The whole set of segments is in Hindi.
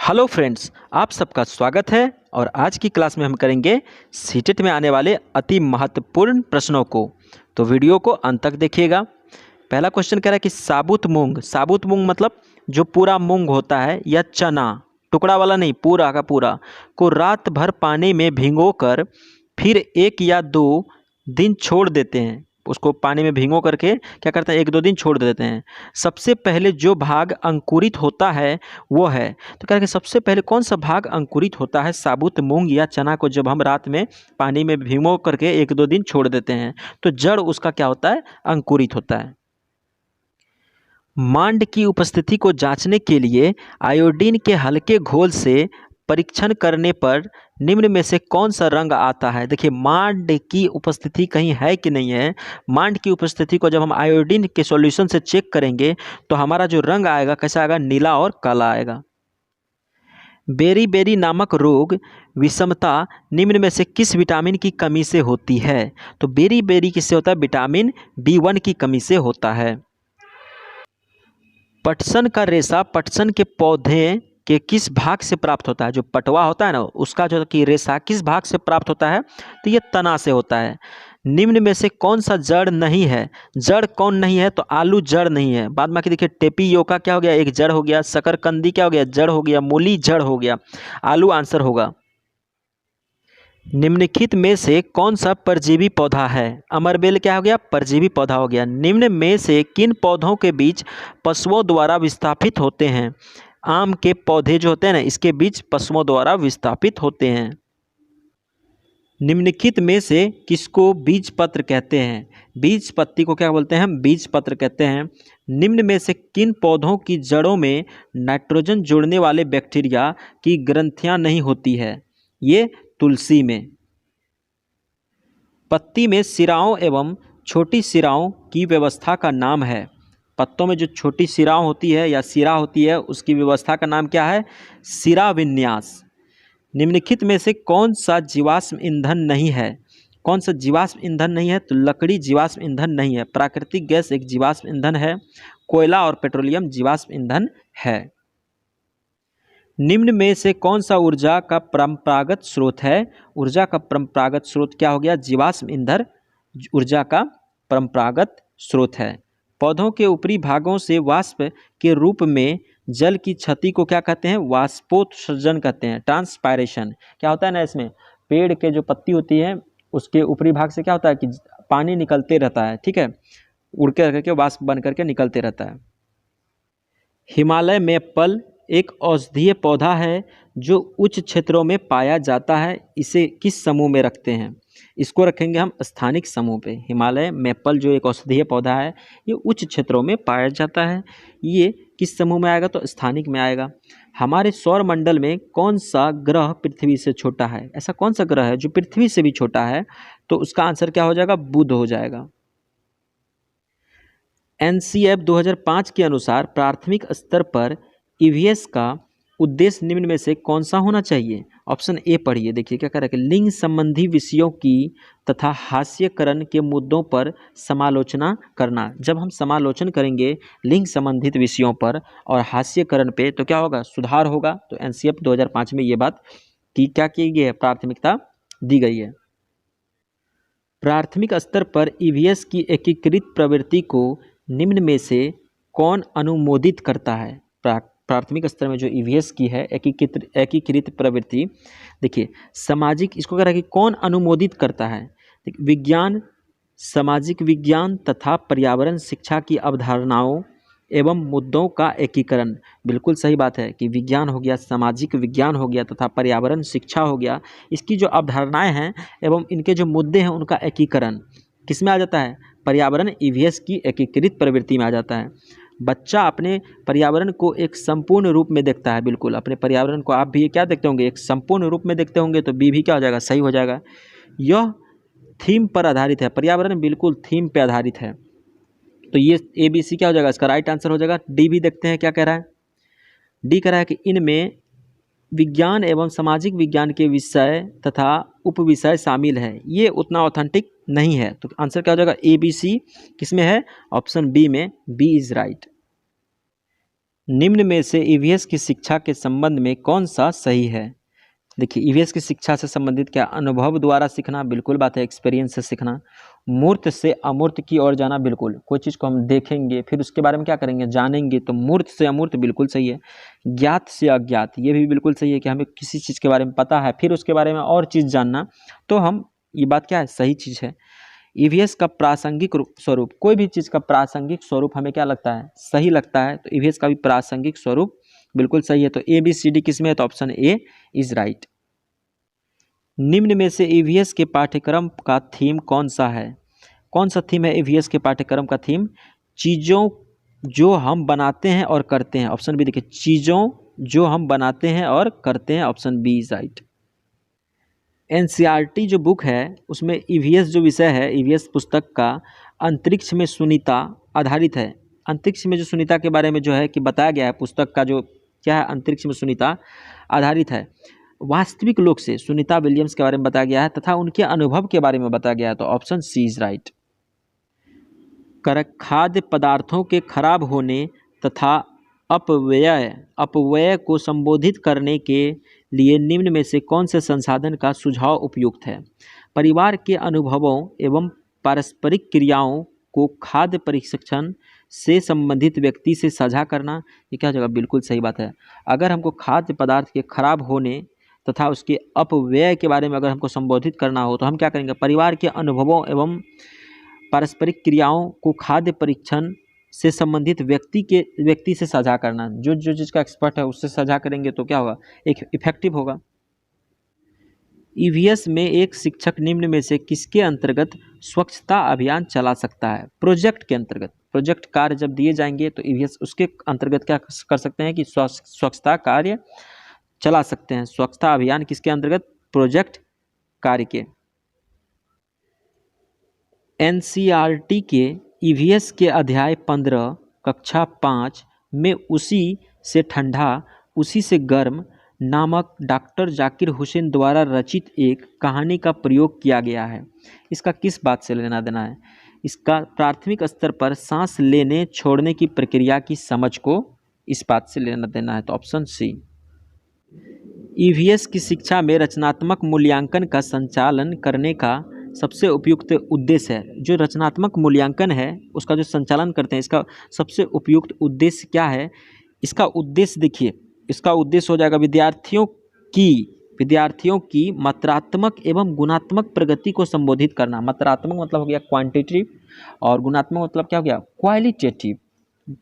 हेलो फ्रेंड्स, आप सबका स्वागत है। और आज की क्लास में हम करेंगे सीटेट में आने वाले अति महत्वपूर्ण प्रश्नों को। तो वीडियो को अंत तक देखिएगा। पहला क्वेश्चन कह रहा है कि साबुत मूंग मतलब जो पूरा मूंग होता है या चना, टुकड़ा वाला नहीं, पूरा का पूरा, को रात भर पानी में भिगोकर फिर 1 या 2 दिन छोड़ देते हैं। उसको पानी में भिगो करके क्या करते हैं, 1-2 दिन छोड़ देते हैं। सबसे पहले जो भाग अंकुरित होता है वो है, तो कह रहे कि सबसे पहले कौन सा भाग अंकुरित होता है साबुत मूंग या चना को जब हम रात में पानी में भिगो करके 1-2 दिन छोड़ देते हैं, तो जड़ उसका क्या होता है, अंकुरित होता है। मांड की उपस्थिति को जांचने के लिए आयोडीन के हल्के घोल से परीक्षण करने पर निम्न में से कौन सा रंग आता है। देखिए, मांड की उपस्थिति कहीं है कि नहीं है। मांड की उपस्थिति को जब हम आयोडीन के सॉल्यूशन से चेक करेंगे तो हमारा जो रंग आएगा कैसा आएगा, नीला और काला आएगा। बेरी नामक रोग विषमता निम्न में से किस विटामिन की कमी से होती है। तो बेरी किससे होता है, विटामिन B1 की कमी से होता है। पटसन का रेशा पटसन के पौधे के किस भाग से प्राप्त होता है। जो पटवा होता है ना, उसका जो कि रेशा किस भाग से प्राप्त होता है, तो ये तना से होता है। निम्न में से कौन सा जड़ नहीं है। जड़ कौन नहीं है, तो आलू जड़ नहीं है। बाद में देखिए, टेपियोका क्या हो गया, एक जड़ हो गया। शकरकंदी क्या हो गया, जड़ हो गया। मूली जड़ हो गया। आलू आंसर होगा। निम्नलिखित में से कौन सा परजीवी पौधा है। अमरबेल क्या हो गया, परजीवी पौधा हो गया। निम्न में से किन पौधों के बीज पशुओं द्वारा विस्थापित होते हैं। आम के पौधे जो होते हैं ना, इसके बीज पशुओं द्वारा विस्थापित होते हैं। निम्नलिखित में से किसको बीज पत्र कहते हैं। बीज पत्ती को क्या बोलते हैं, हम बीज पत्र कहते हैं। निम्न में से किन पौधों की जड़ों में नाइट्रोजन जोड़ने वाले बैक्टीरिया की ग्रंथियां नहीं होती है। ये तुलसी में। पत्ती में सिराओं एवं छोटी सिराओं की व्यवस्था का नाम है। पत्तों में जो छोटी सिराओं होती है या सिरा होती है, उसकी व्यवस्था का नाम क्या है, सिरा विन्यास। निम्नलिखित में से कौन सा जीवाश्म ईंधन नहीं है। कौन सा जीवाश्म ईंधन नहीं है, तो लकड़ी जीवाश्म ईंधन नहीं है। प्राकृतिक गैस एक जीवाश्म ईंधन है। कोयला और पेट्रोलियम जीवाश्म ईंधन है। निम्न में से कौन सा ऊर्जा का परंपरागत स्रोत है। ऊर्जा का परंपरागत स्रोत क्या हो गया, जीवाश्म ईंधन ऊर्जा का परंपरागत स्रोत है। पौधों के ऊपरी भागों से वाष्प के रूप में जल की क्षति को क्या कहते हैं, वाष्पोत्सर्जन कहते हैं। ट्रांसपायरेशन क्या होता है ना, इसमें पेड़ के जो पत्ती होती है उसके ऊपरी भाग से क्या होता है कि पानी निकलते रहता है, ठीक है, उड़ के करके वाष्प बन करके निकलते रहता है। हिमालय मेपल एक औषधीय पौधा है जो उच्च क्षेत्रों में पाया जाता है। इसे किस समूह में रखते हैं। इसको रखेंगे हम स्थानिक समूह पे। हिमालय मेपल जो एक औषधीय पौधा है, ये उच्च क्षेत्रों में पाया जाता है। ये किस समूह में आएगा, तो स्थानिक में आएगा। हमारे सौर मंडल में कौन सा ग्रह पृथ्वी से छोटा है। ऐसा कौन सा ग्रह है जो पृथ्वी से भी छोटा है, तो उसका आंसर क्या हो जाएगा, बुध हो जाएगा। NCF 2005 के अनुसार प्राथमिक स्तर पर EVS का उद्देश्य निम्न में से कौन सा होना चाहिए। ऑप्शन ए पढ़िए, देखिए क्या कह रहा है कि लिंग संबंधी विषयों की तथा हास्यकरण के मुद्दों पर समालोचना करना। जब हम समालोचन करेंगे लिंग संबंधित विषयों पर और हास्यकरण पे, तो क्या होगा, सुधार होगा। तो NCF 2005 में ये बात की क्या की गई है, प्राथमिकता दी गई है। प्राथमिक स्तर पर EVS की एकीकृत प्रवृत्ति को निम्न में से कौन अनुमोदित करता है। प्राथमिक स्तर में जो EVS की है एकीकृत प्रवृत्ति, देखिए सामाजिक, इसको कह रहा है कि कौन अनुमोदित करता है। विज्ञान, सामाजिक विज्ञान तथा पर्यावरण शिक्षा की अवधारणाओं एवं मुद्दों का एकीकरण। बिल्कुल सही बात है कि विज्ञान हो गया, सामाजिक विज्ञान हो गया तथा पर्यावरण शिक्षा हो गया, इसकी जो अवधारणाएं हैं एवं इनके जो मुद्दे हैं उनका एकीकरण किस में आ जाता है, पर्यावरण EVS की एकीकृत प्रवृत्ति में आ जाता है। बच्चा अपने पर्यावरण को एक संपूर्ण रूप में देखता है। बिल्कुल अपने पर्यावरण को आप भी क्या देखते होंगे, एक संपूर्ण रूप में देखते होंगे, तो बी भी क्या हो जाएगा, सही हो जाएगा। यह थीम पर आधारित है। पर्यावरण बिल्कुल थीम पर आधारित है, तो ये ABC क्या हो जाएगा, इसका राइट आंसर हो जाएगा। डी भी देखते हैं क्या कह रहा है। डी कह रहा है कि इनमें विज्ञान एवं सामाजिक विज्ञान के विषय तथा उपविषय शामिल है। ये उतना ऑथेंटिक नहीं है, तो आंसर क्या हो जाएगा, ABC किस में है, ऑप्शन बी में, बी इज राइट। निम्न में से ईवीएस की शिक्षा के संबंध में कौन सा सही है? देखिए, ईवीएस की शिक्षा से संबंधित क्या? अनुभव द्वारा सीखना, बिल्कुल बात है, एक्सपीरियंस से सीखना। मूर्त से अमूर्त की ओर जाना, बिल्कुल। कोई चीज़ को हम देखेंगे फिर उसके बारे में क्या करेंगे? जानेंगे, तो मूर्त से अमूर्त बिल्कुल सही है। ज्ञात से अज्ञात, ये भी बिल्कुल सही है कि हमें किसी चीज़ के बारे में पता है फिर उसके बारे में और चीज़ जानना, तो हम ये बात क्या है? सही चीज़ है। ईवीएस का प्रासंगिक स्वरूप, कोई भी चीज़ का प्रासंगिक स्वरूप हमें क्या लगता है? सही लगता है, तो ईवीएस का भी प्रासंगिक स्वरूप बिल्कुल सही है। तो ABCD किस में है? तो ऑप्शन ए इज राइट। निम्न में से ईवीएस के पाठ्यक्रम का थीम कौन सा है? कौन सा थीम है ईवीएस के पाठ्यक्रम का थीम? चीज़ों जो हम बनाते हैं और करते हैं। ऑप्शन बी देखिए, चीज़ों जो हम बनाते हैं और करते हैं, option B is right. NCERT जो बुक है उसमें ईवीएस जो विषय है, ईवीएस पुस्तक का अंतरिक्ष में सुनीता आधारित है। अंतरिक्ष में जो सुनीता के बारे में जो है कि बताया गया है, पुस्तक का जो क्या है, अंतरिक्ष में सुनीता आधारित है। वास्तविक लोक से सुनीता विलियम्स के बारे में बताया गया है तथा उनके अनुभव के बारे में बताया गया है, तो ऑप्शन सी इज राइट। खाद्य पदार्थों के खराब होने तथा अपव्यय को संबोधित करने के लिए निम्न में से कौन से संसाधन का सुझाव उपयुक्त है? परिवार के अनुभवों एवं पारस्परिक क्रियाओं को खाद्य प्रशिक्षण से संबंधित व्यक्ति से साझा करना, ये क्या जगह? बिल्कुल सही बात है। अगर हमको खाद्य पदार्थ के खराब होने तथा उसके अपव्यय के बारे में अगर हमको संबोधित करना हो तो हम क्या करेंगे? परिवार के अनुभवों एवं पारस्परिक क्रियाओं को खाद्य परीक्षण से संबंधित व्यक्ति से साझा करना। जो चीज़ का एक्सपर्ट है उससे साझा करेंगे तो क्या होगा? एक इफेक्टिव होगा। ईवीएस में एक शिक्षक निम्न में से किसके अंतर्गत स्वच्छता अभियान चला सकता है? प्रोजेक्ट के अंतर्गत। प्रोजेक्ट कार्य जब दिए जाएंगे तो ईवीएस उसके अंतर्गत क्या कर सकते हैं कि स्वच्छता कार्य चला सकते हैं। स्वच्छता अभियान किसके अंतर्गत? प्रोजेक्ट कार्य के। एनसीईआरटी के ईवीएस के अध्याय 15 कक्षा 5 में उसी से ठंडा उसी से गर्म नामक डॉक्टर जाकिर हुसैन द्वारा रचित एक कहानी का प्रयोग किया गया है। इसका किस बात से लेना देना है? इसका प्राथमिक स्तर पर सांस लेने छोड़ने की प्रक्रिया की समझ को इस बात से लेना देना है, तो ऑप्शन सी। ईवीएस की शिक्षा में रचनात्मक मूल्यांकन का संचालन करने का सबसे उपयुक्त उद्देश्य है। जो रचनात्मक मूल्यांकन है उसका जो संचालन करते हैं, इसका सबसे उपयुक्त उद्देश्य क्या है? इसका उद्देश्य देखिए, इसका उद्देश्य हो जाएगा विद्यार्थियों की मात्रात्मक एवं गुणात्मक प्रगति को संबोधित करना। मात्रात्मक मतलब हो गया क्वांटिटेटिव और गुणात्मक मतलब क्या हो गया? क्वालिटेटिव।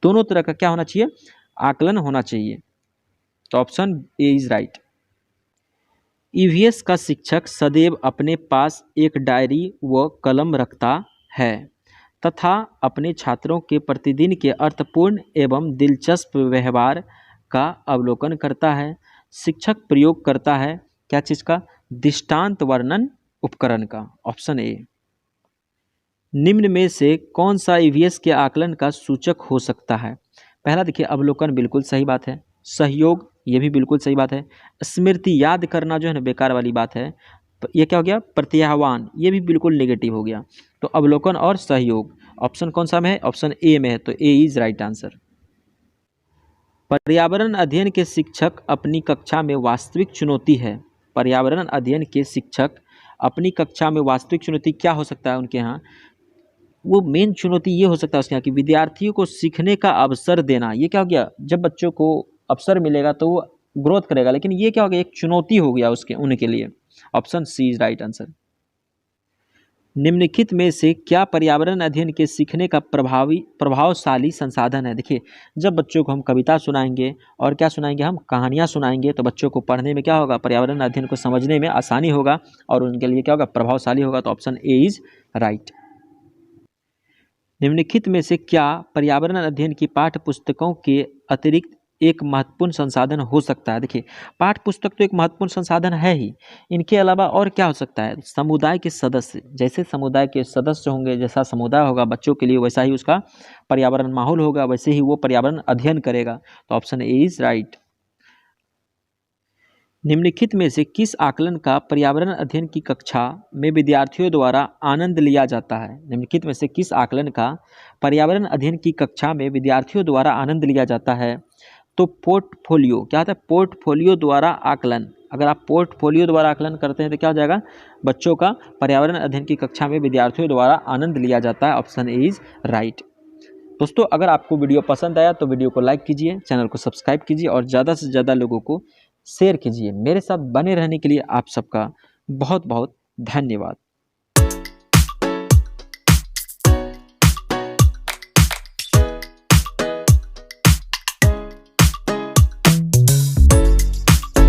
दोनों तरह का क्या होना चाहिए? आकलन होना चाहिए, तो option A is right. EVS का शिक्षक सदैव अपने पास एक डायरी व कलम रखता है तथा अपने छात्रों के प्रतिदिन के अर्थपूर्ण एवं दिलचस्प व्यवहार का अवलोकन करता है। शिक्षक प्रयोग करता है क्या चीज़ का? दृष्टांत वर्णन उपकरण का, ऑप्शन ए। निम्न में से कौन सा ईवीएस के आकलन का सूचक हो सकता है? पहला देखिए, अवलोकन, बिल्कुल सही बात है। सहयोग, ये भी बिल्कुल सही बात है। स्मृति, याद करना जो है ना बेकार वाली बात है। ये क्या हो गया? प्रत्याह्वान, ये भी बिल्कुल नेगेटिव हो गया। तो अवलोकन और सहयोग, ऑप्शन कौन सा में है? ऑप्शन ए में है, तो ए इज राइट आंसर। पर्यावरण अध्ययन के शिक्षक अपनी कक्षा में वास्तविक चुनौती है। पर्यावरण अध्ययन के शिक्षक अपनी कक्षा में वास्तविक चुनौती क्या हो सकता है उनके यहाँ? वो मेन चुनौती ये हो सकता है उसके यहाँ कि विद्यार्थियों को सीखने का अवसर देना। ये क्या हो गया? जब बच्चों को अवसर मिलेगा तो वो ग्रोथ करेगा, लेकिन ये क्या हो गया? एक चुनौती हो गया उनके लिए। Option C is right answer. निम्नलिखित में से क्या पर्यावरण अध्ययन के सीखने का प्रभावशाली संसाधन है? देखिए, जब बच्चों को हम कविता सुनाएंगे और क्या सुनाएंगे? हम कहानियाँ सुनाएंगे, तो बच्चों को पढ़ने में क्या होगा? पर्यावरण अध्ययन को समझने में आसानी होगा और उनके लिए क्या होगा? प्रभावशाली होगा, तो ऑप्शन ए इज राइट। निम्नलिखित में से क्या पर्यावरण अध्ययन की पाठ्य पुस्तकों के अतिरिक्त एक महत्वपूर्ण संसाधन हो सकता है? देखिए, पाठ्य पुस्तक तो एक महत्वपूर्ण संसाधन है ही, इनके अलावा और क्या हो सकता है? समुदाय के सदस्य, जैसे समुदाय के सदस्य होंगे, जैसा समुदाय होगा बच्चों के लिए वैसा ही उसका पर्यावरण माहौल होगा, वैसे ही वो पर्यावरण अध्ययन करेगा, तो ऑप्शन ए इज राइट। निम्नलिखित में से किस आकलन का पर्यावरण अध्ययन की कक्षा में विद्यार्थियों द्वारा आनंद लिया जाता है? निम्नलिखित में से किस आकलन का पर्यावरण अध्ययन की कक्षा में विद्यार्थियों द्वारा आनंद लिया जाता है? तो पोर्टफोलियो क्या होता है? पोर्टफोलियो द्वारा आकलन। अगर आप पोर्टफोलियो द्वारा आकलन करते हैं तो क्या हो जाएगा? बच्चों का पर्यावरण अध्ययन की कक्षा में विद्यार्थियों द्वारा आनंद लिया जाता है। Option A is right. दोस्तों, अगर आपको वीडियो पसंद आया तो वीडियो को लाइक कीजिए, चैनल को सब्सक्राइब कीजिए और ज़्यादा से ज़्यादा लोगों को शेयर कीजिए। मेरे साथ बने रहने के लिए आप सबका बहुत बहुत धन्यवाद।